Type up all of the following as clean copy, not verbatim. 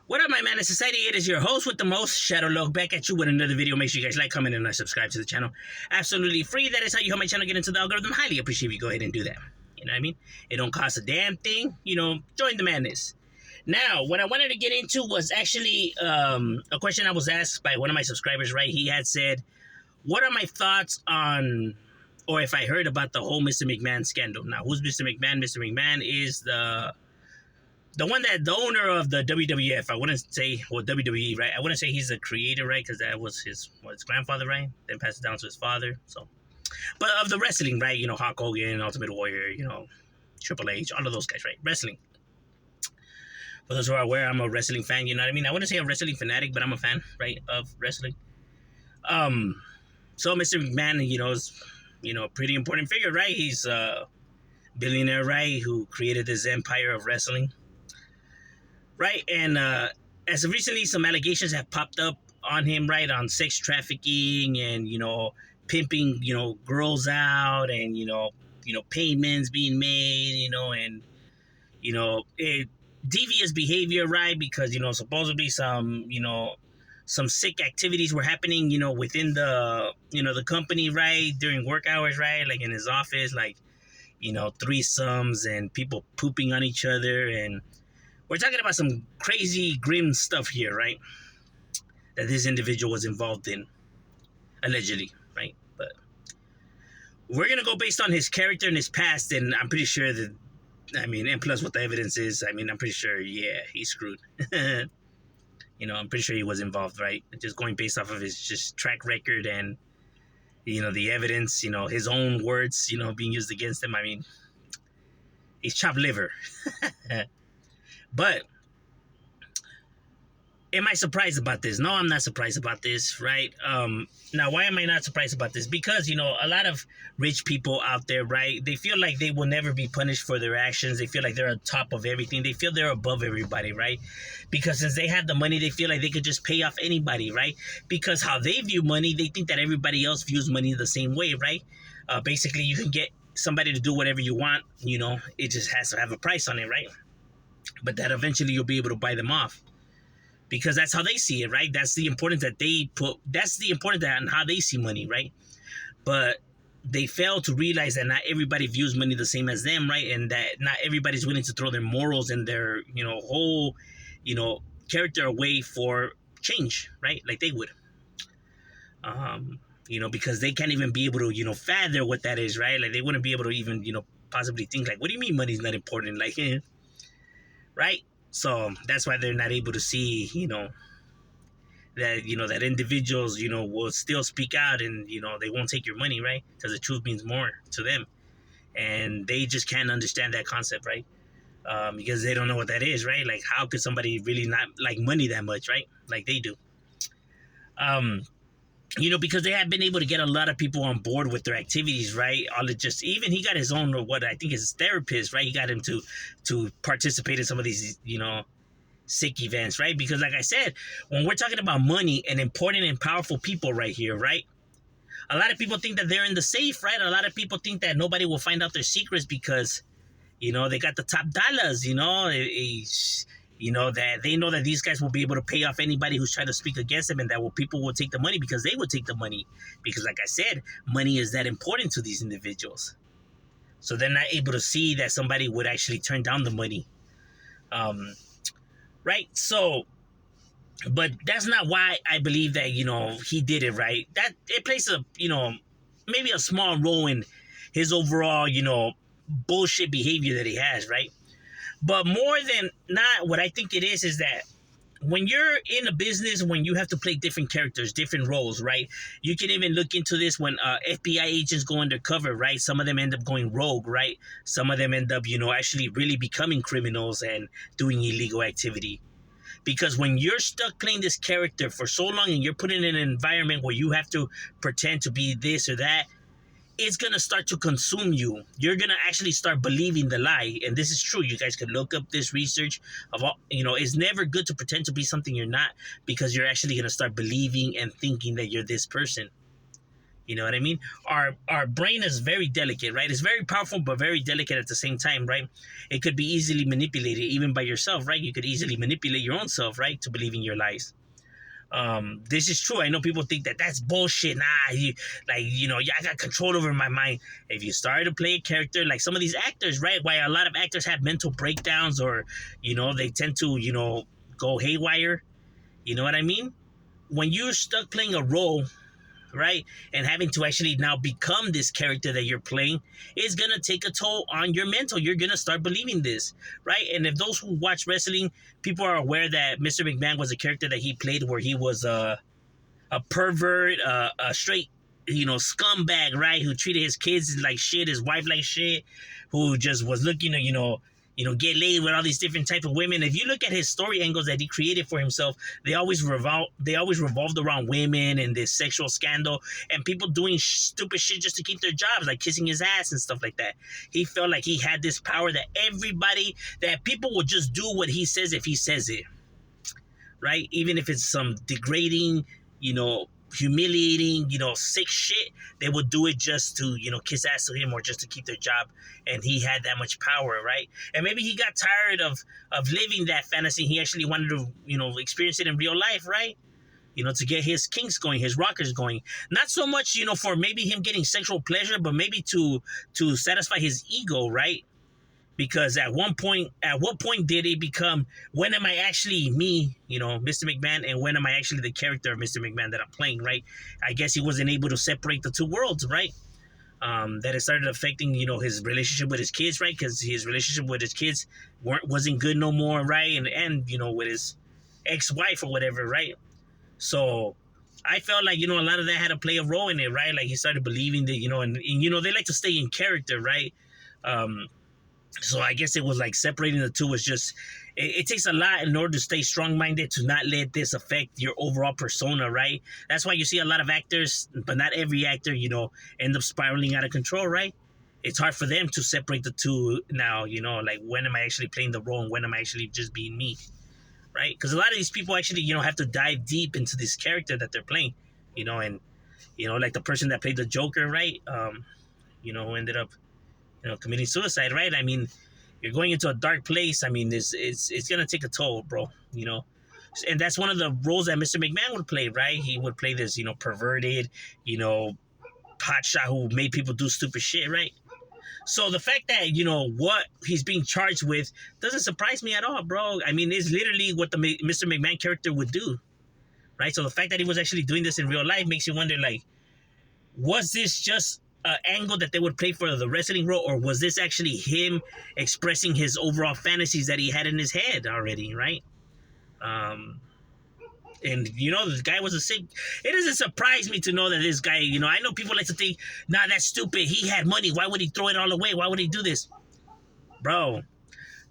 What up, my man of society? It is your host with the most, Shadow Log, back at you with another video. Make sure you guys like, comment, and subscribe to the channel. Absolutely free. That is how you help my channel get into the algorithm. Highly appreciate if you go ahead and do that. You know what I mean? It don't cost a damn thing. You know, join the madness. Now, what I wanted to get into was actually a question I was asked by one of my subscribers, right? He had said, what are my thoughts on, or if I heard about the whole Mr. McMahon scandal. Now, who's Mr. McMahon? Mr. McMahon is the owner of the WWF. I wouldn't say, well, WWE, right? I wouldn't say he's the creator, right? Because that was his grandfather, right? Then passed it down to his father. So, but of the wrestling, right? You know, Hulk Hogan, Ultimate Warrior, you know, Triple H, all of those guys, right? Wrestling. For those who are aware, I'm a wrestling fan. You know what I mean? I wouldn't say a wrestling fanatic, but I'm a fan, right, of wrestling. So Mr. McMahon, you know, is, you know, a pretty important figure, right? He's a billionaire, right? Who created this empire of wrestling. Right, and as of recently, some allegations have popped up on him, right, on sex trafficking and, you know, pimping, you know, girls out and, you know, payments being made, you know, and, you know, devious behavior, right, because, you know, supposedly some, you know, some sick activities were happening, you know, within the, you know, the company, right, during work hours, right, like in his office, like, you know, threesomes and people pooping on each other, and we're talking about some crazy, grim stuff here, right? That this individual was involved in, allegedly, right? But we're going to go based on his character and his past, and I'm pretty sure that, I mean, and plus what the evidence is, I mean, I'm pretty sure, yeah, he's screwed. You know, I'm pretty sure he was involved, right? Just going based off of his just track record and, you know, the evidence, you know, his own words, you know, being used against him. I mean, he's chopped liver. But am I surprised about this? No, I'm not surprised about this, right? Now, why am I not surprised about this? Because, you know, a lot of rich people out there, right, they feel like they will never be punished for their actions. They feel like they're on top of everything. They feel they're above everybody, right? Because since they have the money, they feel like they could just pay off anybody, right? Because how they view money, they think that everybody else views money the same way, right? Basically, you can get somebody to do whatever you want, you know, it just has to have a price on it, right? But that eventually you'll be able to buy them off, because that's how they see it, right? That's the importance that they put. That's the importance that on how they see money, right? But they fail to realize that not everybody views money the same as them, right? And that not everybody's willing to throw their morals and their, you know, whole, you know, character away for change, right? Like they would, you know, because they can't even be able to, you know, fathom what that is, right? Like they wouldn't be able to even, you know, possibly think like, what do you mean money's not important? Like, right? So that's why they're not able to see, you know, that, you know, that individuals, you know, will still speak out and, you know, they won't take your money, right? Because the truth means more to them. And they just can't understand that concept, right? Because they don't know what that is, right? Like, how could somebody really not like money that much, right? Like they do. You know, because they have been able to get a lot of people on board with their activities, right? All it just, even he got his own, what I think is his therapist, right? He got him to participate in some of these, you know, sick events, right? Because like I said, when we're talking about money and important and powerful people right here, right? A lot of people think that they're in the safe, right? A lot of people think that nobody will find out their secrets because, you know, they got the top dollars, you know, you know, that they know that these guys will be able to pay off anybody who's trying to speak against them, and that people will take the money because they will take the money. Because like I said, money is that important to these individuals. So they're not able to see that somebody would actually turn down the money. Right? So, but that's not why I believe that, you know, he did it, right? That it plays a, you know, maybe a small role in his overall, you know, bullshit behavior that he has, right? But more than not, what I think it is that when you're in a business, when you have to play different characters, different roles, right? You can even look into this when FBI agents go undercover, right? Some of them end up going rogue, right? Some of them end up, you know, actually really becoming criminals and doing illegal activity. Because when you're stuck playing this character for so long and you're put in an environment where you have to pretend to be this or that, it's going to start to consume you. You're going to actually start believing the lie. And this is true. You guys could look up this research of all, you know, it's never good to pretend to be something you're not, because you're actually going to start believing and thinking that you're this person. You know what I mean? Our brain is very delicate, right? It's very powerful, but very delicate at the same time, right? It could be easily manipulated, even by yourself, right? You could easily manipulate your own self, right, to believe in your lies. This is true. I know people think that that's bullshit. Nah, yeah, I got control over my mind. If you start to play a character like some of these actors, right? Why a lot of actors have mental breakdowns, or they tend to go haywire. You know what I mean? When you're stuck playing a role, right, and having to actually now become this character that you're playing, is gonna take a toll on your mental. You're gonna start believing this, right? And if those who watch wrestling, people are aware that Mr. McMahon was a character that he played where he was a pervert, a straight, scumbag, right? Who treated his kids like shit, his wife like shit, who just was looking to, get laid with all these different type of women. If you look at his story angles that he created for himself, they always revolved around women and this sexual scandal and people doing stupid shit just to keep their jobs, like kissing his ass and stuff like that. He felt like he had this power that people would just do what he says if he says it, right? Even if it's some degrading, humiliating, sick shit, they would do it just to, kiss ass to him or just to keep their job. And he had that much power, right? And maybe he got tired of living that fantasy. He actually wanted to, experience it in real life, right? To get his kinks going, his rockers going. Not so much, for maybe him getting sexual pleasure, but maybe to satisfy his ego, right? Because at what point did it become, when am I actually me, Mr. McMahon, and when am I actually the character of Mr. McMahon that I'm playing, right? I guess he wasn't able to separate the two worlds, right? That it started affecting, his relationship with his kids, right? Because his relationship with his kids wasn't good no more, right? And with his ex-wife or whatever, right? So I felt like, a lot of that had to play a role in it, right? Like he started believing that, and they like to stay in character, right? So I guess it was like separating the two was just, it takes a lot in order to stay strong-minded, to not let this affect your overall persona, right? That's why you see a lot of actors, but not every actor, end up spiraling out of control, right? It's hard for them to separate the two now, like when am I actually playing the role and when am I actually just being me, right? Because a lot of these people actually, have to dive deep into this character that they're playing, and, like the person that played the Joker, right? Who ended up committing suicide, right? I mean, you're going into a dark place. I mean, it's gonna take a toll, bro. And that's one of the roles that Mr. McMahon would play, right? He would play this, perverted, hotshot who made people do stupid shit, right? So the fact that what he's being charged with doesn't surprise me at all, bro. I mean, it's literally what the Mr. McMahon character would do, right? So the fact that he was actually doing this in real life makes you wonder, like, was this just angle that they would play for the wrestling role, or was this actually him expressing his overall fantasies that he had in his head already, right? And the guy was a sick. It doesn't surprise me to know that this guy, I know people like to think, nah, that's stupid. He had money. Why would he throw it all away? Why would he do this, bro?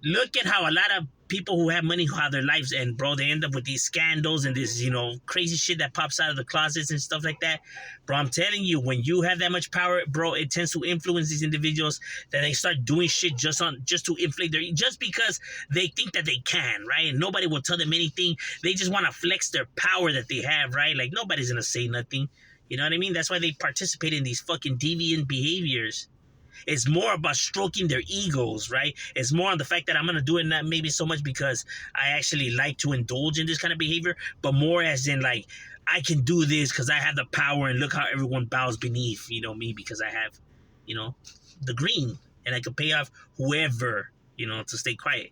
Look at how a lot of people who have money, how their lives end, bro. They end up with these scandals and this, crazy shit that pops out of the closets and stuff like that. Bro, I'm telling you, when you have that much power, bro, it tends to influence these individuals that they start doing shit just to inflate just because they think that they can, right? And nobody will tell them anything. They just want to flex their power that they have, right? Like, nobody's going to say nothing. You know what I mean? That's why they participate in these fucking deviant behaviors. It's more about stroking their egos, right? It's more on the fact that I'm going to do it not maybe so much because I actually like to indulge in this kind of behavior, but more as in like, I can do this because I have the power and look how everyone bows beneath, me because I have, the green and I can pay off whoever, to stay quiet.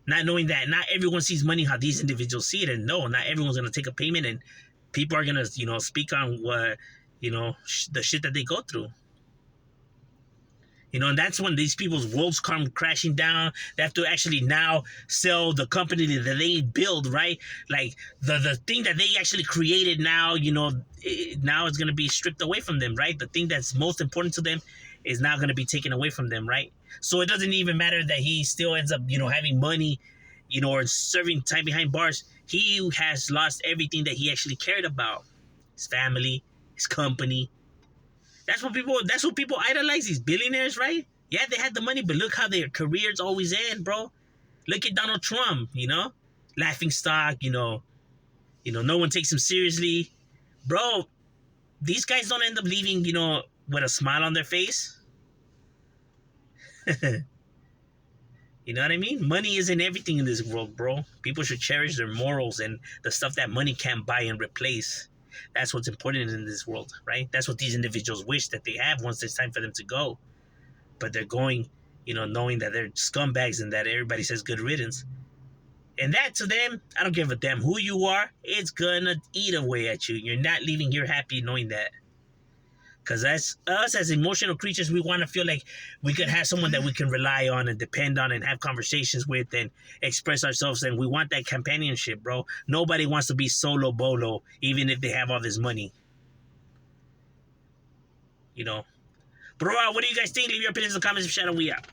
Not knowing that not everyone sees money how these individuals see it, and no, not everyone's going to take a payment, and people are going to, speak on what, the shit that they go through. And that's when these people's worlds come crashing down. They have to actually now sell the company that they build, right? Like the thing that they actually created now, now it's going to be stripped away from them, right? The thing that's most important to them is now going to be taken away from them, right? So it doesn't even matter that he still ends up, having money, or serving time behind bars. He has lost everything that he actually cared about. His family, his company. That's what people idolize, these billionaires, right? Yeah, they had the money, but look how their careers always end, bro. Look at Donald Trump, laughing stock, no one takes him seriously. Bro, these guys don't end up leaving, with a smile on their face. You know what I mean? Money isn't everything in this world, bro. People should cherish their morals and the stuff that money can't buy and replace. That's what's important in this world, right? That's what these individuals wish that they have once it's time for them to go. But they're going, knowing that they're scumbags and that everybody says good riddance. And that to them, I don't give a damn who you are. It's gonna eat away at you. You're not leaving here happy knowing that. Because us as emotional creatures, we want to feel like we could have someone that we can rely on and depend on and have conversations with and express ourselves. And we want that companionship, bro. Nobody wants to be solo bolo, even if they have all this money. Bro, what do you guys think? Leave your opinions in the comments. Shout out, we out.